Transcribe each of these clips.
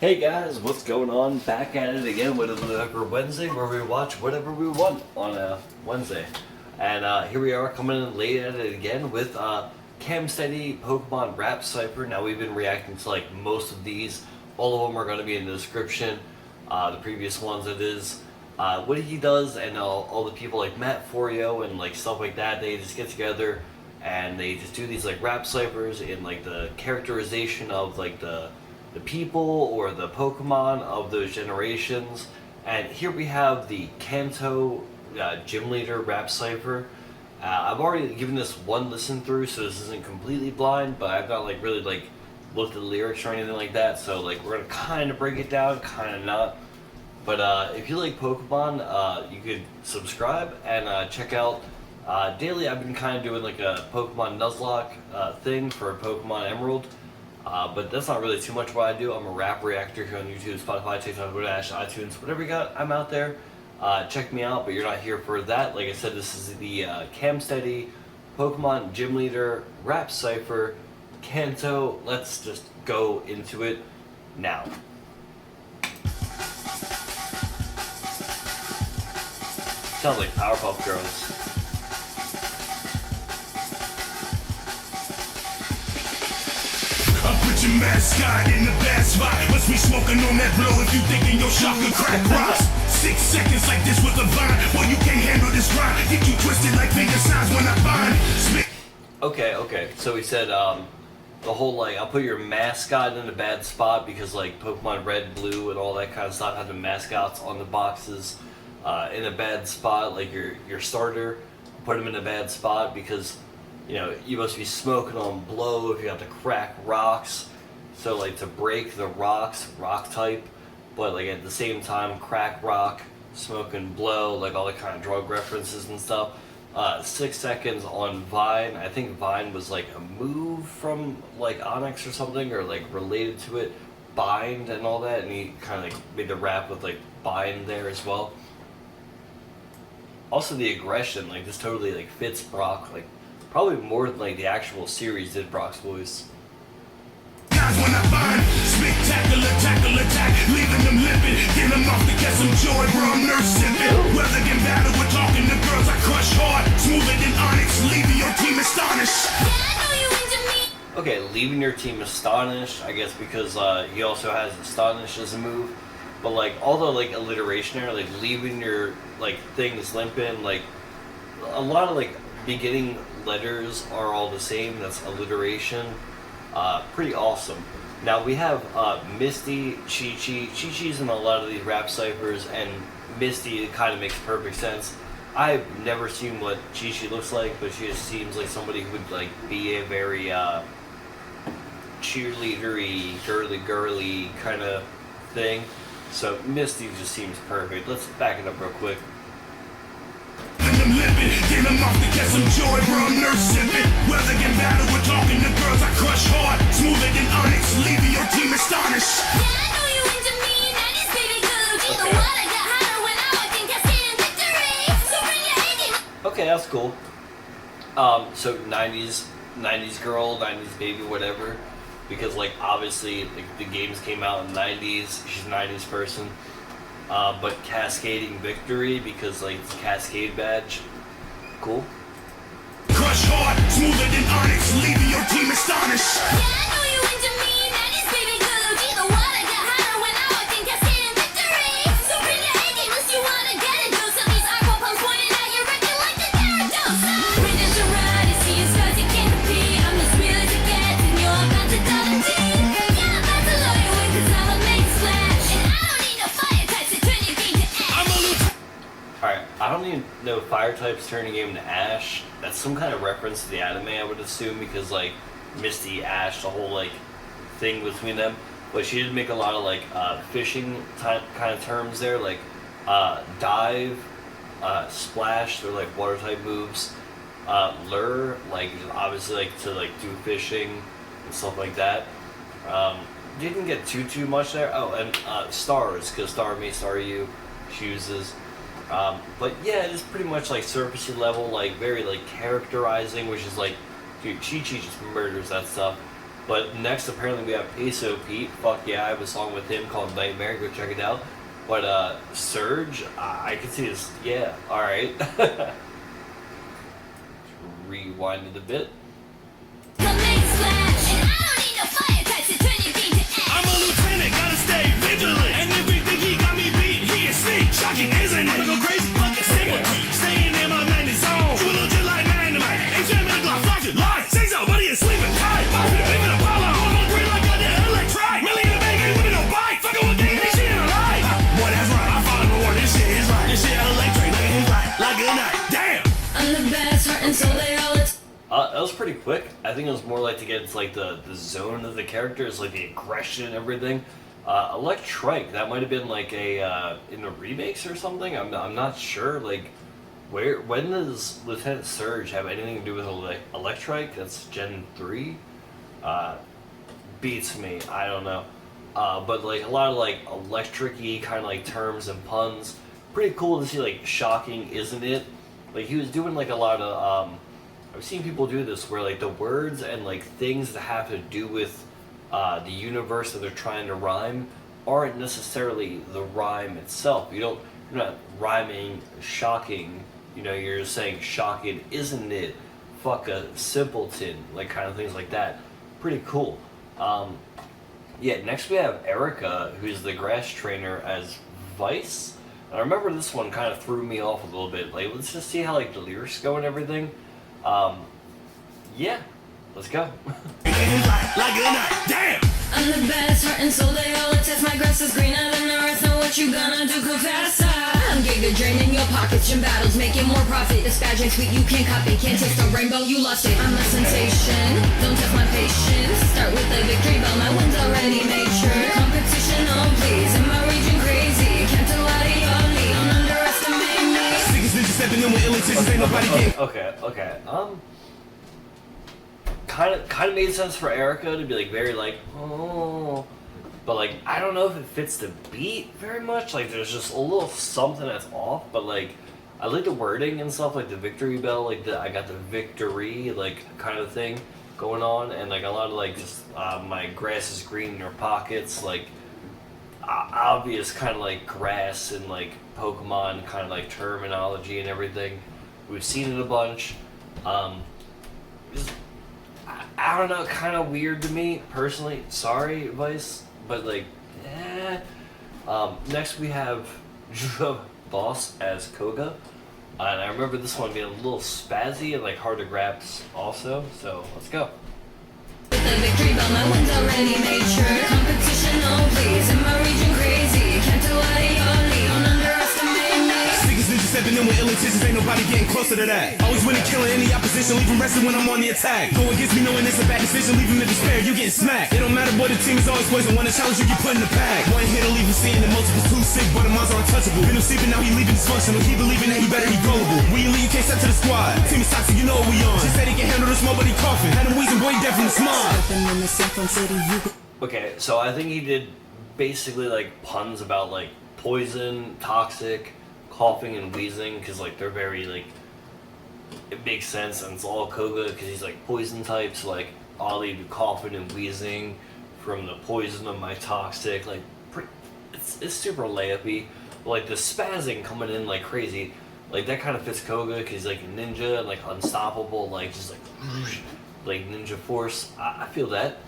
Hey guys, what's going on? Back at it again with another Wednesday where we watch whatever we want on a Wednesday. And here we are coming in late at it again with Cam Steady Pokemon Rap Cypher. Now we've been reacting to like most of these. All of them are going to be in the description. The previous ones it is. What he does and all the people like Matt Forio and like stuff like that, they just get together and they just do these like rap ciphers in like the characterization of like the people or the Pokemon of those generations. And here we have the Kanto Gym Leader Rap Cypher. I've already given this one listen through, so this isn't completely blind, but I've not like really like looked at the lyrics or anything like that, so like we're gonna kind of break it down, kind of not. But if you like Pokemon, you could subscribe and check out daily. I've been kind of doing like a Pokemon Nuzlocke thing for Pokemon Emerald. But that's not really too much what I do. I'm a rap reactor here on YouTube, Spotify, TikTok, iTunes, whatever you got, I'm out there. Check me out, but you're not here for that. Like I said, this is the Cam Steady Pokemon Gym Leader Rap Cypher Kanto. Let's just go into it now. Sounds like Powerpuff Girls. Put your mascot in the bad spot. Must be smoking on that blow if you thinking your shot could crack rocks. 6 seconds like this with a vine. Well, you can't handle this grind. Get you twisted like finger signs when I find. Okay. So he said the whole like I'll put your mascot in a bad spot because like Pokemon Red, Blue, and all that kind of stuff have the mascots on the boxes in a bad spot. Like your starter, put him in a bad spot because you know you must be smoking on blow if you have to crack rocks. So like to break the rocks, rock type, but like at the same time crack rock, smoking blow, like all the kind of drug references and stuff. 6 seconds on Vine. I think Vine was like a move from like Onyx or something, or like related to it, bind and all that, and he kind of like made the rap with like bind there as well. Also the aggression, like this totally like fits Brock, like probably more than like the actual series did Brock's voice. When I find spectacular, tackle attack, leaving them limping, get them off to get some joy, bro. I'm nerve sipping. Whether in battle, we're talking to girls, I crush hard, smoother than Onyx, leaving your team astonished. Okay, leaving your team astonished, I guess because he also has astonished as a move, but like all the like alliteration there, like leaving your like things limping, like a lot of like beginning letters are all the same. That's alliteration. Pretty awesome. Now we have Misty, Chi-Chi. Chi-Chi's in a lot of these rap ciphers, and Misty, it kind of makes perfect sense. I've never seen what Chi-Chi looks like, but she just seems like somebody who would like be a very cheerleadery, girly kind of thing. So Misty just seems perfect. Let's back it up real quick. Get them off to get some joy, bro. I'm nerve sipping. Whether in battle, we're talking to girls, I crush hard, smoother than Onyx, leaving your team astonished. Yeah, I know you into me, that is baby good. You know what? I got hotter when I walked in, cascading victory. So bring your A game. Okay, that's cool. So 90s girl, 90s baby, whatever. Because like obviously the games came out in the 90s. She's a 90s person. But cascading victory because like it's a Cascade badge. Cool. Crush hard, smoother than Onyx, leaving your team astonished. Yeah, I know you into me, that is baby good. You know what? I got hotter when I walked in, cascading victory. So bring your A game, unless you wanna get it. Do some these aqua pumps pointing at you, wrecking like the Gyarados. Bridges to ride, you see your scars, you can't compete. I'm as real as it gets, and you're about to dive in deep. Yeah, I'm about to blow you in, cause I'ma make a splash. And I don't need no fire types to turn your game to ash. Alright, I don't even know if fire types turn a game to Ash. That's some kind of reference to the anime, I would assume, because like Misty, Ash, the whole like thing between them. But she did make a lot of like fishing type kind of terms there, like dive, splash, they're like water type moves. Lure, like obviously like to like do fishing and stuff like that. Didn't get too much there. Oh, and stars, because star me, star you, she uses. But yeah, it's pretty much like surfacey level, like very like characterizing, which is like, dude, Chi-Chi just murders that stuff. But next, apparently, we have Peso Pete. Fuck yeah, I have a song with him called Nightmare. Go check it out. But Surge, I can see this. Yeah, alright. Rewind it a bit. Come make splash, and I don't need no fire types to turn your game to ash. I'm a lieutenant, gotta stay vigilant. And if you think he got me beat, he is sneak. Shocking, isn't it? I'ma go crazy, fucking simple. Staying in my 90s zone. You a little just like dynamite. Ain't jamming the Glock, flash it, lie. Say somebody is sleeping tight. Leaving Apollo, hold on green like goddamn electric. Million bang, ain't women no bite. Fucking with gang, this shit ain't alive. Boy, that's right, I follow the war, this shit is right. This shit electric, like his right, like good night. Damn! I'm the best, heart and soul, they all That was pretty quick. I think it was more like to get into like the zone of the characters, like the aggression and everything. Electric, that might have been like a in the remakes or something. I'm not sure. Like, when does Lieutenant Surge have anything to do with Electric? That's Gen 3. Beats me. I don't know. But like a lot of like electric-y kind of like terms and puns. Pretty cool to see like Shocking, isn't it? Like he was doing like a lot of I've seen people do this where like the words and like things that have to do with the universe that they're trying to rhyme aren't necessarily the rhyme itself. You're not rhyming shocking. You know, you're just saying shocking, isn't it? Fuck a simpleton, like kind of things like that. Pretty cool. Yeah, next we have Erika, who's the grass trainer as Vice. And I remember this one kind of threw me off a little bit. Like, let's just see how like the lyrics go and everything. Yeah, let's go. Like good night. Damn! I'm the best, heart and soul, they all attest. My grass is greener than the earth. Know what you gonna do, confess. I'm giga draining your pockets. Your battles making more profit. This badge ain't sweet, you can't copy. Can't taste the rainbow, you lost it. I'm a sensation, don't test my patience. Start with the victory bell, my win's already made sure. Competition, oh please, in my region crazy. Can't do out of your league, don't underestimate me. Niggas ninja stepping in with ill intentions, ain't nobody getting. Okay. Kind of made sense for Erika to be like very like oh, but like I don't know if it fits the beat very much. Like there's just a little something that's off. But like I like the wording and stuff, like the victory bell, like I got the victory like kind of thing going on, and like a lot of like just my grass is green in your pockets, like obvious kind of like grass and like Pokemon kind of like terminology and everything. We've seen it a bunch. Just, I don't know, kind of weird to me personally. Sorry, Vice, but like, eh. Next we have Boss as Koga, and I remember this one being a little spazzy and like hard to grasp also. So let's go. The victory bell, my win's already made sure. Competition, oh please, in my region crazy. Can't do out of your league, don't underestimate me. Niggas ninja stepping in with ill intentions, ain't nobody getting closer to that. Always winning, killing any opposition, leave them resting when I'm on the attack. Go against me knowing it's a bad decision, leave them in despair, you getting smacked. It don't matter, boy, the team is always poison. When a challenge, you get put in the pack. One hit will leave him seeing the multiple, too sick, but the monster untouchable. Been him sleeping, now he leaving dysfunctional. He believing that he better be gullible. When you leave, you can't step to the squad. Team is toxic, you know what we on. She said he can handle the smoke, but he coughing. Had him wheezing, boy, he deaf from the smog. Okay, so I think he did basically like puns about like poison, toxic, coughing, and wheezing, because like they're very like it makes sense, and it's all Koga because he's like poison type. So like I'll leave you coughing and wheezing from the poison of my toxic. Like it's super layupy. But, like the spazzing coming in like crazy, like that kind of fits Koga because he's like a ninja and like unstoppable, like just like ninja force. I feel that.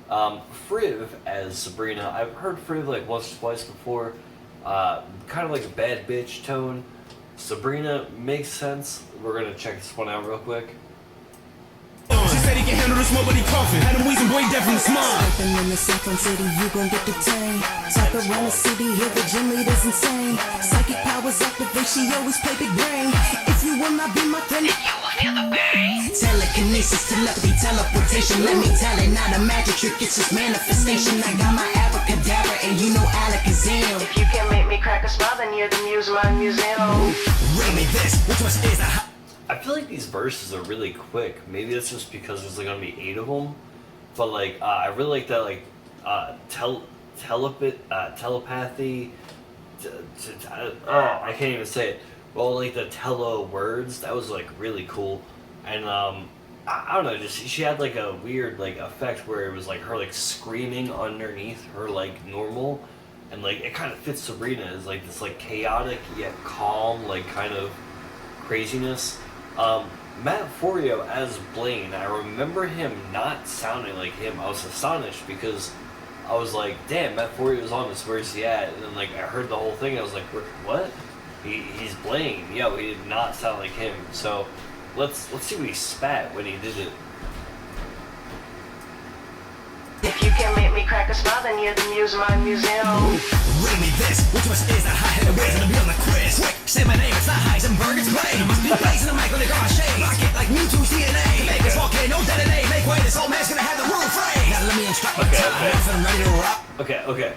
Friv as Sabrina. I've heard Friv like once or twice before. Kind of like a bad bitch tone. Sabrina makes sense. We're gonna check this one out real quick. She said he can handle the smoke, but he coughing. Had him wheezing, boy, he deaf from the smog. Stepping in the Central City, you gon' get detained. Talk around the city, here the gym leader's insane. Psychic powers activate, she always play big brain. If you will not be my friend, then you will feel the pain. Telekinesis, telepathy, teleportation. Let me tell it, not a magic trick, it's just manifestation. I got my abracadabra, and you know Alakazam. If you can make me crack a smile, then you're the muse of my museum. Read me this, which one is a I feel like these verses are really quick. Maybe it's just because there's like gonna be 8 of them. But like, I really like that like telepathy. I can't even say it. Well, like the tele words, that was like really cool. And I don't know, just she had like a weird like effect where it was like her like screaming underneath her like normal, and like it kind of fits Sabrina as like this like chaotic yet calm like kind of craziness. Matt Forio as Blaine, I remember him not sounding like him. I was astonished because I was like, damn, Matt Forio's on this, where's he at? And then like I heard the whole thing, I was like, what? He's Blaine. Yeah, he did not sound like him. So let's see what he spat when he did it. If you can make me crack a smile, then you're the muse of my museum. Ring me this, which was is that high-headed ways and I'll be on the quiz. Quick, say my name, it's not Heisenberg, it's Blaine. Must be blazing the mic when they got shade. Rock it like Mewtwo's DNA. Make this volcano detonate. Make way, this old man's gonna have the roof raised. Now let me instruct my time, I'm ready to rock. Okay.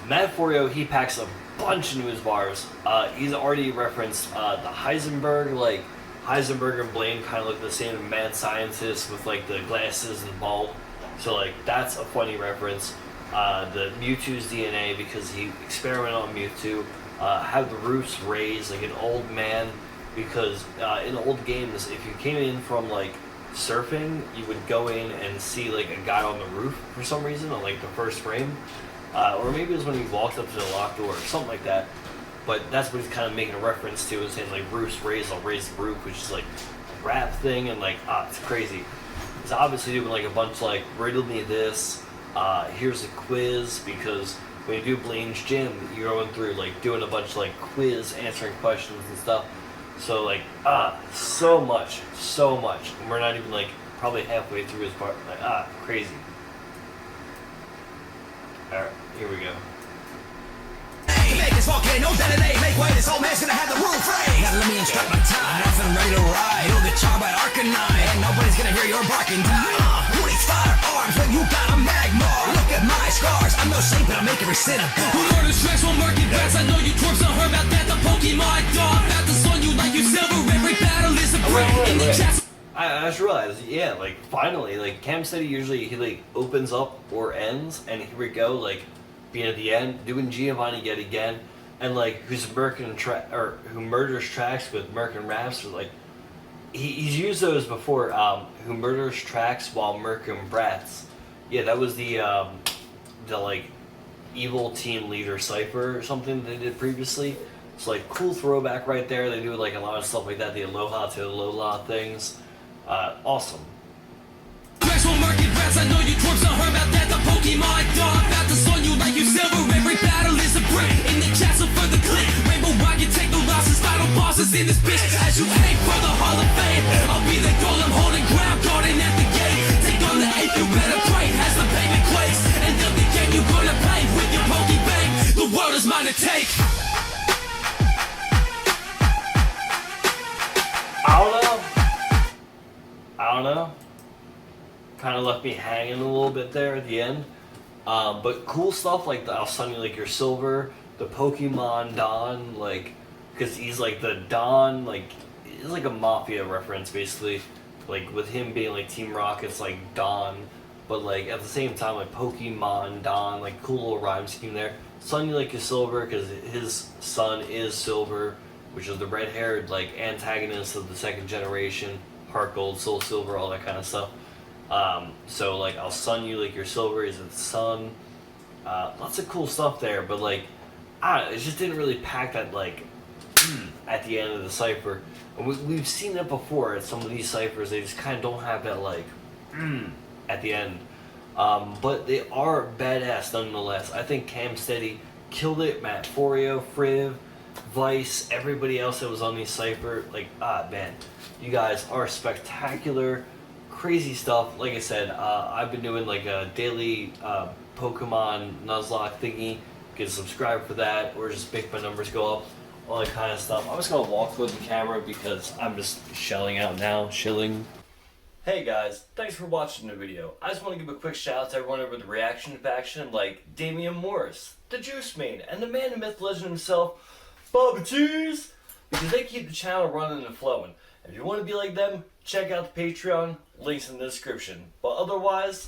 Matt Forio, he packs a bunch into his bars. He's already referenced the Heisenberg, like Heisenberg and Blaine kind of look the same, mad scientists with like the glasses and bulb. So like that's a funny reference. The Mewtwo's DNA because he experimented on Mewtwo. Have the roofs raised like an old man because in old games if you came in from like surfing you would go in and see like a guy on the roof for some reason on like the first frame. Or maybe it was when he walked up to the locked door or something like that. But that's what he's kind of making a reference to and saying like roofs raised, I'll raise the roof, which is like a rap thing and like it's crazy. He's obviously doing like a bunch like riddle me this, here's a quiz because when you do Blaine's gym you're going through like doing a bunch of like quiz answering questions and stuff. So like so much. And we're not even like probably halfway through his part. Like crazy. Alright, here we go. Make this volcano detonate. Make way, this old man's gonna have the roof raised. Now let me instruct my time, I'm ready to ride. You'll get charred by Arcanine, and nobody's gonna hear your barking die. Who needs firearms when you got a magma? Look at my scars, I'm no saint but I make every sin a bar. Who orders tracks from market bats? I know you twerps don't heard about that. The Pokemon dog, about to son you like you silver. Every battle is a break in the chest. I just realized, yeah, like finally, like Cam said usually he like opens up or ends, and here we go, like being at the end, doing Giovanni yet again, and like who murders tracks with Merkin raps, or like he's used those before. Who murders tracks while Merkin brats. Yeah, that was the like evil team leader Cypher or something they did previously. It's like cool throwback right there. They do like a lot of stuff like that, the Aloha to Alola things. Awesome. Tracks from market bats. I know you twerps don't heard about that. The Pokemon dog, about to son you like you silver. Every battle is a break in the castle for the click. Rainbow Rocket, take no losses. Final bosses in this bitch. As you aim for the Hall of Fame, I'll be the golem holding ground, guarding at the gate. Take on the eighth, you better pray as the pavement quakes. And then the game you gonna play with your Pokebang. The world is mine to take. I don't know. Kind of left me hanging a little bit there at the end. But cool stuff like the I'll Sun You Like Your Silver, the Pokemon Don, like, because he's like the Don, like, it's like a mafia reference basically. Like with him being like Team Rocket's like Don, but like at the same time like Pokemon Don, like cool little rhyme scheme there. Sun You Like Your Silver because his son is Silver, which is the red-haired like antagonist of the second generation. Heart Gold, Soul Silver, all that kind of stuff. So like I'll Sun You Like Your Silver is its son. Lots of cool stuff there, but like it just didn't really pack that like at the end of the cipher. And we've seen it before at some of these ciphers. They just kind of don't have that like at the end. But they are badass nonetheless. I think Cam Steady killed it. Matt Forio, Friv, Vice, everybody else that was on these cipher, like man, you guys are spectacular, crazy stuff. Like I said, I've been doing like a daily Pokemon Nuzlocke thingy. You can subscribe for that, or just make my numbers go up, all that kind of stuff. I'm just gonna walk with the camera because I'm just shelling out now, shilling. Hey guys, thanks for watching the video. I just want to give a quick shout out to everyone over the reaction faction, like Damian Morris, the Juice Man, and the man, the myth, legend himself, Bubba Cheese, because they keep the channel running and flowing. If you want to be like them, check out the Patreon, links in the description. But otherwise,